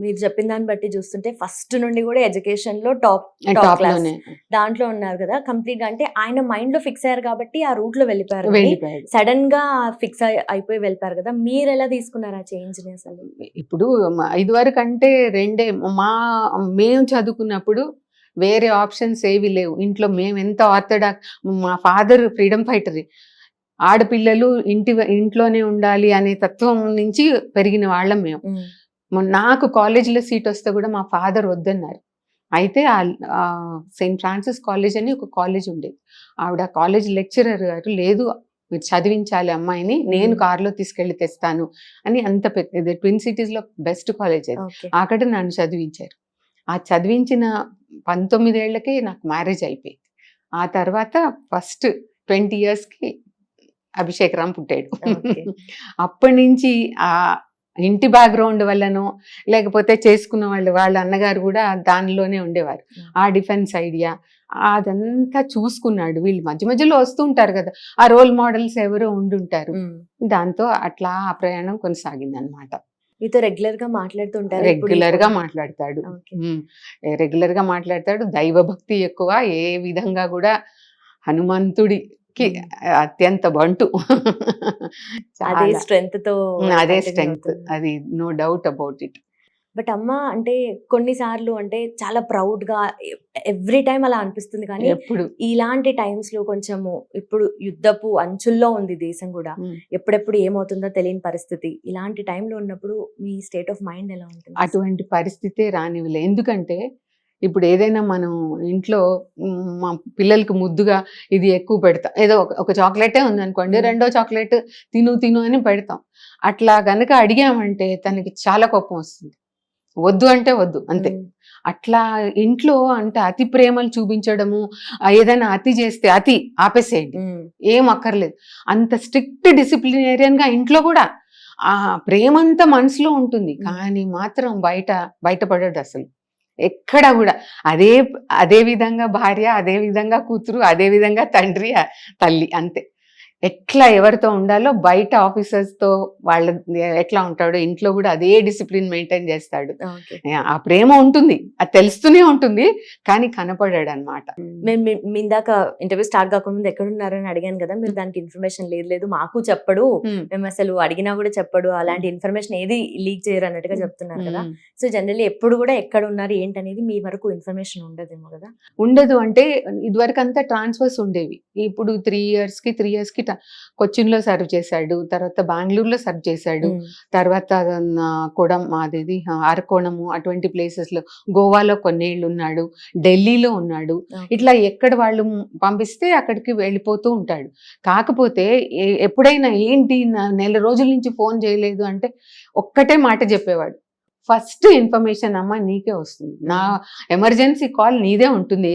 మీరు చెప్పిన దాన్ని బట్టి చూస్తుంటే ఫస్ట్ నుండి కూడా ఎడ్యుకేషన్ లో టాప్ క్లాస్ లోనే దాంట్లో ఉన్నారు కదా కంప్లీట్ గా. అంటే ఆయన మైండ్ లో ఫిక్స్ అయ్యారు కాబట్టి ఆ రూట్ లో వెళ్ళిపోయారు. వెళ్ళిపోయాడు. సడన్ గా ఫిక్స్ అయిపోయి వెళ్ళిపోయారు కదా, మీరు ఎలా తీసుకున్నారు ఆ చేంజ్ ని అసలు? ఇప్పుడు ఇదివరకు అంటే మేము చదువుకున్నప్పుడు వేరే ఆప్షన్స్ ఏవి లేవు ఇంట్లో. మేము ఎంత ఆర్థడాక్స్, మా ఫాదర్ ఫ్రీడమ్ ఫైటర్, ఆడపిల్లలు ఇంట్లోనే ఉండాలి అనే తత్వం నుంచి పెరిగిన వాళ్ళం మేము. నాకు కాలేజీలో సీట్ వస్తే కూడా మా ఫాదర్ వద్దన్నారు. అయితే సెయింట్ ఫ్రాన్సిస్ కాలేజ్ అని ఒక కాలేజ్ ఉండేది. ఆవిడ కాలేజ్ లెక్చరర్ గారు, లేదు మీరు చదివించాలి అమ్మాయిని, నేను కారులో తీసుకెళ్లి తెస్తాను అని, అంత పెద్ద ట్విన్ సిటీస్ లో బెస్ట్ కాలేజ్ అది. అక్కడ నన్ను చదివించారు. ఆ చదివించిన 19 ఏళ్లకే నాకు మ్యారేజ్ అయిపోయింది. ఆ తర్వాత ఫస్ట్ 20 years కి అభిషేక్ రామ్ పుట్టాడు. అప్పటి నుంచి ఆ ఇంటి బ్యాక్గ్రౌండ్ వల్లనో లేకపోతే చేసుకున్న వాళ్ళ అన్నగారు కూడా దానిలోనే ఉండేవారు. ఆ డిఫెన్స్ ఐడియా అదంతా చూసుకున్నాడు. వీళ్ళు మధ్య మధ్యలో వస్తూ ఉంటారు కదా, ఆ రోల్ మోడల్స్ ఎవరో ఉండుంటారు. దాంతో అట్లా ఆ ప్రయాణం కొనసాగింది అనమాట. మీతో రెగ్యులర్ గా మాట్లాడుతుంటారు? రెగ్యులర్ గా మాట్లాడతాడు. దైవ భక్తి ఎక్కువ. ఏ విధంగా కూడా హనుమంతుడికి అత్యంత బంటు. అదే స్ట్రెంగ్త్, అది no doubt about it. But అమ్మ అంటే కొన్నిసార్లు అంటే చాలా ప్రౌడ్ గా ఎవ్రీ టైం అలా అనిపిస్తుంది, కానీ ఎప్పుడు ఇలాంటి టైమ్స్ లో కొంచెము ఇప్పుడు యుద్ధపు అంచుల్లో ఉంది దేశం కూడా, ఎప్పుడెప్పుడు ఏమవుతుందో తెలియని పరిస్థితి. ఇలాంటి టైంలో ఉన్నప్పుడు మీ స్టేట్ ఆఫ్ మైండ్ ఎలా ఉంటుంది? అటువంటి పరిస్థితే రానివ్వలే. ఎందుకంటే ఇప్పుడు ఏదైనా మనం ఇంట్లో మా పిల్లలకి ముద్దుగా ఇది ఎక్కువ పెడతాం. ఏదో ఒక చాక్లెటే ఉందనుకోండి, రెండో చాక్లెట్ తిను అని పెడతాం. అట్లా గనక అడిగామంటే తనకి చాలా కోపం వస్తుంది. వద్దు అంటే వద్దు అంతే. అట్లా ఇంట్లో అంటే అతి ప్రేమలు చూపించడము, ఏదైనా అతి చేస్తే అతి ఆపేసేయండి, ఏం అక్కర్లేదు. అంత స్ట్రిక్ట్ డిసిప్లినేరియన్ గా ఇంట్లో కూడా ఆ ప్రేమంతా మనసులో ఉంటుంది, కానీ మాత్రం బయటపడదు అసలు ఎక్కడ కూడా. అదే విధంగా భార్య, అదే విధంగా కూతురు, అదే విధంగా తండ్రి తల్లి, అంతే. ఎట్లా ఎవరితో ఉండాలో బయట ఆఫీసర్స్ తో వాళ్ళ ఎట్లా ఉంటాడో ఇంట్లో కూడా అదే డిసిప్లిన్ మెయింటైన్ చేస్తాడు. ఆ ప్రేమ ఉంటుంది, అది తెలుస్తూనే ఉంటుంది, కానీ కనపడాడు అనమాట. మేము ఇందాక ఇంటర్వ్యూ స్టార్ట్ కాకముందు ఎక్కడున్నారని అడిగాను కదా, మీరు దానికి ఇన్ఫర్మేషన్ లేదు మాకు చెప్పడు, మేము అసలు అడిగినా కూడా చెప్పడు, అలాంటి ఇన్ఫర్మేషన్ ఏది లీక్ చేయరు అన్నట్టుగా చెప్తున్నారు కదా. సో జనరల్లీ ఎప్పుడు కూడా ఎక్కడ ఉన్నారు ఏంటనేది మీ వరకు ఇన్ఫర్మేషన్ ఉండదేమో కదా? ఉండదు. అంటే ఇదివరకు అంతా ట్రాన్స్ఫర్స్ ఉండేవి. ఇప్పుడు 3 years కి కొచ్చిన్ లో సర్వ్ చేశాడు, తర్వాత బెంగళూరులో సర్వ్ చేశాడు, తర్వాత అదేది అరకోణము అటువంటి ప్లేసెస్ లో, గోవాలో కొన్నేళ్ళు ఉన్నాడు, ఢిల్లీలో ఉన్నాడు. ఇట్లా ఎక్కడ వాళ్ళు పంపిస్తే అక్కడికి వెళ్ళిపోతూ ఉంటాడు. కాకపోతే ఎప్పుడైనా ఏంటి నెల రోజుల నుంచి ఫోన్ చేయలేదు అంటే ఒక్కటే మాట చెప్పేవాడు, ఫస్ట్ ఇన్ఫర్మేషన్ అమ్మ నీకే వస్తుంది, నా ఎమర్జెన్సీ కాల్ నీదే ఉంటుంది,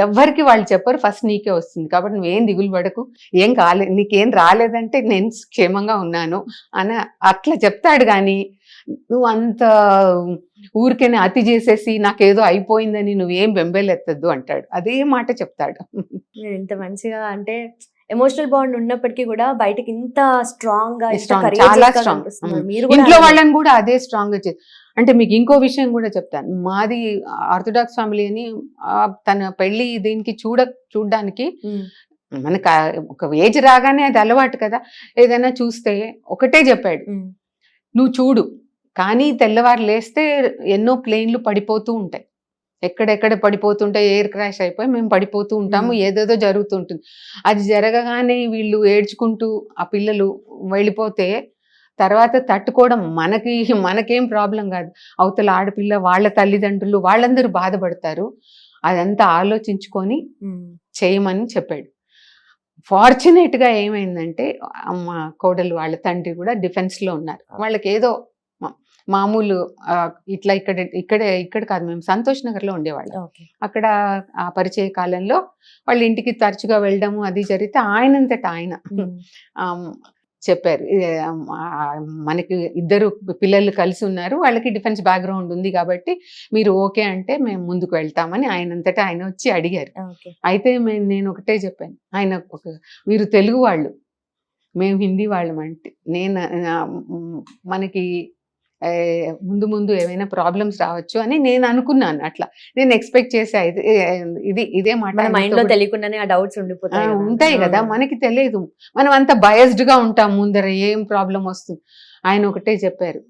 ఎవరికి వాళ్ళు చెప్పరు, ఫస్ట్ నీకే వస్తుంది, కాబట్టి నువ్వేం దిగులు పడకు, నీకేం రాలేదంటే నేను క్షేమంగా ఉన్నాను అని అట్లా చెప్తాడు. కానీ నువ్వు అంత ఊరికేనే అతి చేసేసి నాకేదో అయిపోయిందని నువ్వేం బెంబేలెత్తద్దు అంటాడు. అదే మాట చెప్తాడు. ఇంత మంచిగా అంటే ఎమోషనల్ బాండ్ ఉన్నప్పటికీ కూడా బయటకి ఇంత స్ట్రాంగ్ గా, చాలా స్ట్రాంగ్. ఇంట్లో వాళ్ళని కూడా అదే స్ట్రాంగ్ గా అంటే మీకు ఇంకో విషయం కూడా చెప్తాను. మాది ఆర్థోడాక్స్ ఫ్యామిలీ అని, తన పెళ్లి దీనికి చూడడానికి మనకు ఒక ఏజ్ రాగానే అది అలవాటు కదా, ఏదైనా చూస్తే ఒకటే చెప్పాడు, నువ్వు చూడు, కానీ తెల్లవారు లేస్తే ఎన్నో ప్లేన్లు పడిపోతూ ఉంటాయి, ఎక్కడెక్కడ పడిపోతుంటాయి, ఎయిర్ క్రాష్ అయిపోయి మేము పడిపోతూ ఉంటాము, ఏదేదో జరుగుతుంటుంది. అది జరగగానే వీళ్ళు ఏడ్చుకుంటూ ఆ పిల్లలు వెళ్ళిపోతే తర్వాత తట్టుకోవడం మనకేం ప్రాబ్లం కాదు, అవతల ఆడపిల్ల, వాళ్ళ తల్లిదండ్రులు, వాళ్ళందరూ బాధపడతారు. అదంతా ఆలోచించుకొని చేయమని చెప్పాడు. ఫార్చునేట్ గా ఏమైందంటే అమ్మ కోడలు వాళ్ళ తండ్రి కూడా డిఫెన్స్ లో ఉన్నారు. వాళ్ళకి ఏదో మామూలు ఇట్లా ఇక్కడ కాదు, మేము సంతోష్ నగర్ లో ఉండేవాళ్ళం. అక్కడ ఆ పరిచయ కాలంలో వాళ్ళ ఇంటికి తరచుగా వెళ్ళడము అది జరిగితే ఆయనంతటా ఆయన చెప్పారు, మనకి 2 పిల్లలు కలిసి ఉన్నారు, వాళ్ళకి డిఫెన్స్ బ్యాక్గ్రౌండ్ ఉంది కాబట్టి మీరు ఓకే అంటే మేము ముందుకు వెళ్తామని ఆయనంతటా ఆయన వచ్చి అడిగారు. అయితే నేను ఒకటే చెప్పాను, ఆయన మీరు తెలుగు వాళ్ళు, మేము హిందీ వాళ్ళం అంటే, మనకి ముందు ముందు ఏమైనా ప్రాబ్లమ్స్ రావచ్చు అని నేను అనుకున్నాను. అట్లా నేను ఎక్స్పెక్ట్ చేసా. ఇదే మాట మన మైండ్ లో తెలియకుండానే ఆ డౌట్స్ ఉండిపోతాయి కదా. ఉంటాయి కదా, మనకి తెలియదు, మనం అంత బయస్డ్ గా ఉంటాం, ముందర ఏం ప్రాబ్లం వస్తుంది. ఆయన ఒకటే చెప్పారు,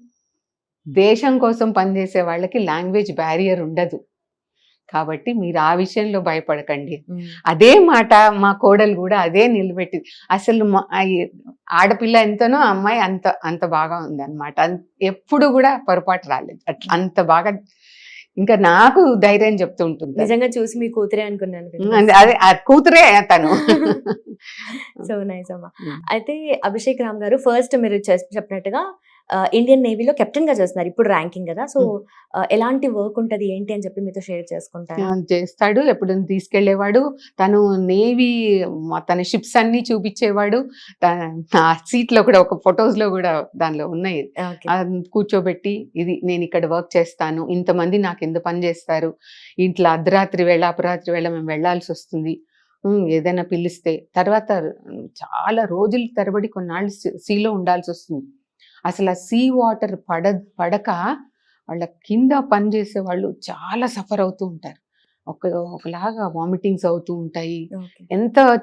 దేశం కోసం పనిచేసే వాళ్ళకి లాంగ్వేజ్ బ్యారియర్ ఉండదు, కాబట్టి మీరు ఆ విషయంలో భయపడకండి. అదే మాట మా కోడలు కూడా అదే నిలబెట్టింది. అసలు ఆడపిల్ల ఎంతనో అమ్మాయి అంత బాగా ఉంది అనమాట. ఎప్పుడు కూడా పొరపాటు రాలేదు, అట్లా అంత బాగా. ఇంకా నాకు ధైర్యం చెప్తూ ఉంటుంది. నిజంగా చూసి మీ కూతురే అనుకున్నాను. అదే కూతురే తను. సో నైస్ అమ్మా. అయితే అభిషేక్ రామ్ గారు ఫస్ట్ మీరు చెప్పినట్టుగా ఇండియన్ నేవీలో కెప్టెన్ గా చేస్తున్నారు, ఇప్పుడు ర్యాంకింగ్ కదా. సో ఎలాంటి వర్క్ ఉంటది ఏంటి అని చెప్పి మీతో షేర్ చేసుకుంటారు. చేస్తాడు, ఎప్పుడు తీసుకెళ్లేవాడు తను. నేవీ తన షిప్స్ అన్ని చూపించేవాడు. ఆ సీట్ లో కూడా ఒక ఫొటోస్ లో కూడా దానిలో ఉన్నాయి, కూర్చోబెట్టి ఇది నేను ఇక్కడ వర్క్ చేస్తాను, ఇంతమంది నాకు ఎంత పని చేస్తారు, ఇంట్లో అర్ధరాత్రి వేళ అపరాత్రి వేళ మేము వెళ్లాల్సి వస్తుంది, ఏదైనా పిలిస్తే. తర్వాత చాలా రోజుల తరబడి కొన్నాళ్ళు సీలో ఉండాల్సి వస్తుంది. అసలు ఆ సీ వాటర్ పడక వాళ్ళ కింద పని చేసే వాళ్ళు చాలా సఫర్ అవుతూ ఉంటారు. ఒకలాగా వామిటింగ్స్ అవుతూ ఉంటాయి.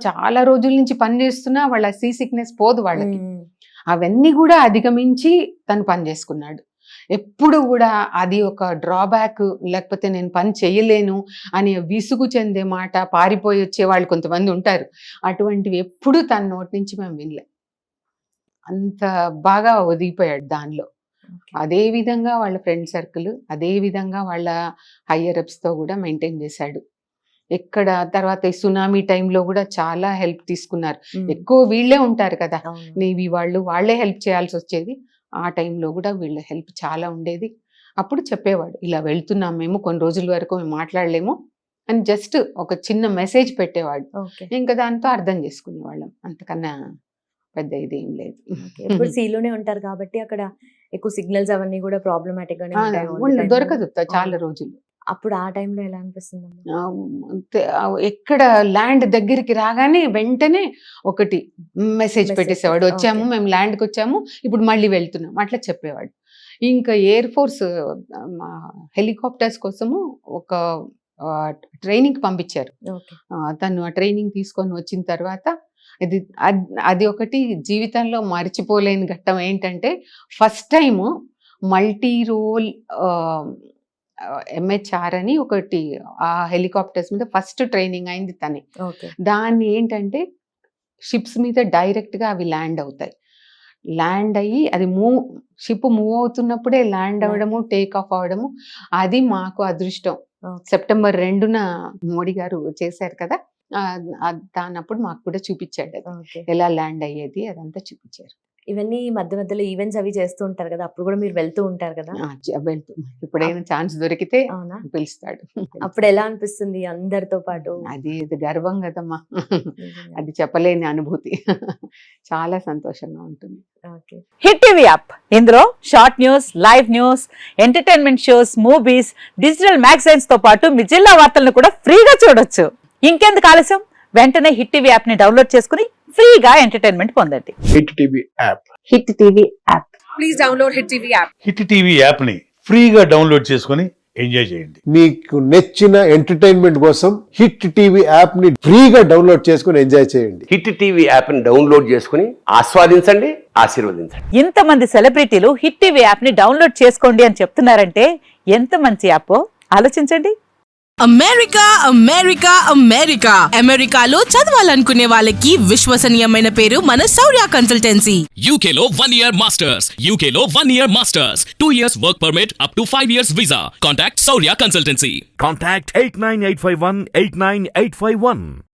చాలా రోజుల నుంచి పని చేస్తున్నా వాళ్ళ సీ సిక్నెస్ పోదు వాళ్ళకి. అవన్నీ కూడా అధిగమించి తను పని చేసుకున్నాడు. ఎప్పుడు కూడా అది ఒక డ్రాబ్యాక్, లేకపోతే నేను పని చేయలేను అని విసుగు చెందే మాట, పారిపోయి వచ్చే వాళ్ళు కొంతమంది ఉంటారు. అటువంటివి ఎప్పుడు తన నోటి నుంచి మేము వినలే. అంత బాగా ఒదిగిపోయాడు దానిలో. అదే విధంగా వాళ్ళ ఫ్రెండ్ సర్కిల్, అదే విధంగా వాళ్ళ హయ్యర్ అప్స్ తో కూడా మెయింటైన్ చేశాడు. ఎక్కడ తర్వాత ఈ సునామీ టైంలో కూడా చాలా హెల్ప్ తీసుకున్నారు. ఎక్కువ వీళ్ళే ఉంటారు కదా నేవీ వాళ్ళే హెల్ప్ చేయాల్సి వచ్చేది. ఆ టైంలో కూడా వీళ్ళ హెల్ప్ చాలా ఉండేది. అప్పుడు చెప్పేవాడు, ఇలా వెళ్తున్నాం మేము, కొన్ని రోజుల వరకు మేము మాట్లాడలేము అని జస్ట్ ఒక చిన్న మెసేజ్ పెట్టేవాడు. ఇంకా దాంతో అర్థం చేసుకునేవాళ్ళం, అంతకన్నా పెద్ద ఇది ఏం లేదు. ఇప్పుడు సీలోనే ఉంటారు కాబట్టి అక్కడ ఎక్కువ సిగ్నల్స్ అవన్నీ కూడా ప్రాబ్లమాటిక్ గానే దొరకదు చాలా రోజులు. అప్పుడు ఆ టైంలో ఎలా అనిపిస్తుంది? ఎక్కడ ల్యాండ్ దగ్గరికి రాగానే వెంటనే ఒకటి మెసేజ్ పెట్టేసేవాడు, వచ్చాము మేము ల్యాండ్కి వచ్చాము, ఇప్పుడు మళ్ళీ వెళ్తున్నాం, అట్లా చెప్పేవాడు. ఇంకా ఎయిర్ ఫోర్స్ హెలికాప్టర్స్ కోసము ఒక ట్రైనింగ్ పంపించారు. తను ఆ ట్రైనింగ్ తీసుకొని వచ్చిన తర్వాత అది ఒకటి జీవితంలో మర్చిపోలేని ఘట్టం. ఏంటంటే first time multi role MHR అని ఒకటి ఆ హెలికాప్టర్స్ మీద ఫస్ట్ ట్రైనింగ్ అయింది తనే. దాన్ని ఏంటంటే షిప్స్ మీద డైరెక్ట్ గా అవి ల్యాండ్ అవుతాయి. ల్యాండ్ అయ్యి అది షిప్ మూవ్ అవుతున్నప్పుడే ల్యాండ్ అవ్వడము, టేక్ ఆఫ్ అవ్వడము. అది మాకు అదృష్టం. సెప్టెంబర్ 2న మోడీ గారు చేశారు కదా, దానప్పుడు మాకు కూడా చూపించాడు ఎలా ల్యాండ్ అయ్యేది, అదంతా చూపించారు. ఇవన్నీ మధ్య మధ్యలో ఈవెంట్స్ అవి చేస్తూ ఉంటారు కదా, అప్పుడు కూడా మీరు వెళ్తూ ఉంటారు కదా? ఎప్పుడైనా ఛాన్స్ దొరికితే పిలుస్తాడు. అప్పుడు ఎలా అనిపిస్తుంది అందరితో పాటు? అది గర్వం కదమ్మా, అది చెప్పలేని అనుభూతి. చాలా సంతోషంగా ఉంటుంది. హిట్ టీవీ యాప్, ఇందులో short news, live news, entertainment shows, movies, digital magazines తో పాటు మీ జిల్లా వార్తలను కూడా ఫ్రీగా చూడొచ్చు. ఇంకెందుకు ఆలస్యం, వెంటనే హిట్ టీవీ యాప్ ని డౌన్లోడ్ చేసుకుని ఫ్రీగా ఎంటర్టైన్మెంట్ పొందండి. Hit TV app. Hit TV app. Please download hit TV app. Hit TV app ని ఫ్రీగా డౌన్లోడ్ చేసుకుని ఎంజాయ్ చేయండి. మీకు నచ్చిన ఎంటర్టైన్మెంట్ కోసం హిట్ టీవీ యాప్ ని ఫ్రీగా డౌన్లోడ్ చేసుకుని ఎంజాయ్ చేయండి. హిట్ టీవీ యాప్ ని డౌన్లోడ్ చేసుకుని ఆస్వాదించండి, ఆశీర్వదించండి. ఇంతమంది సెలబ్రిటీలు హిట్ టీవీ యాప్ ని డౌన్లోడ్ చేసుకోండి అని చెప్తున్నారంటే ఎంత మంచి యాప్ ఆలోచించండి. అమెరికా అమెరికా అమెరికా అమెరికాలో చదవాలనుకునే వాళ్ళకి విశ్వసనీయమైన పేరు మన శౌర్య కన్సల్టెన్సీ. UK లో 1 year masters, UK లో 1 year masters, 2 years work permit up to 5 years visa. Contact Saurya Consultancy. Contact 89851 89851.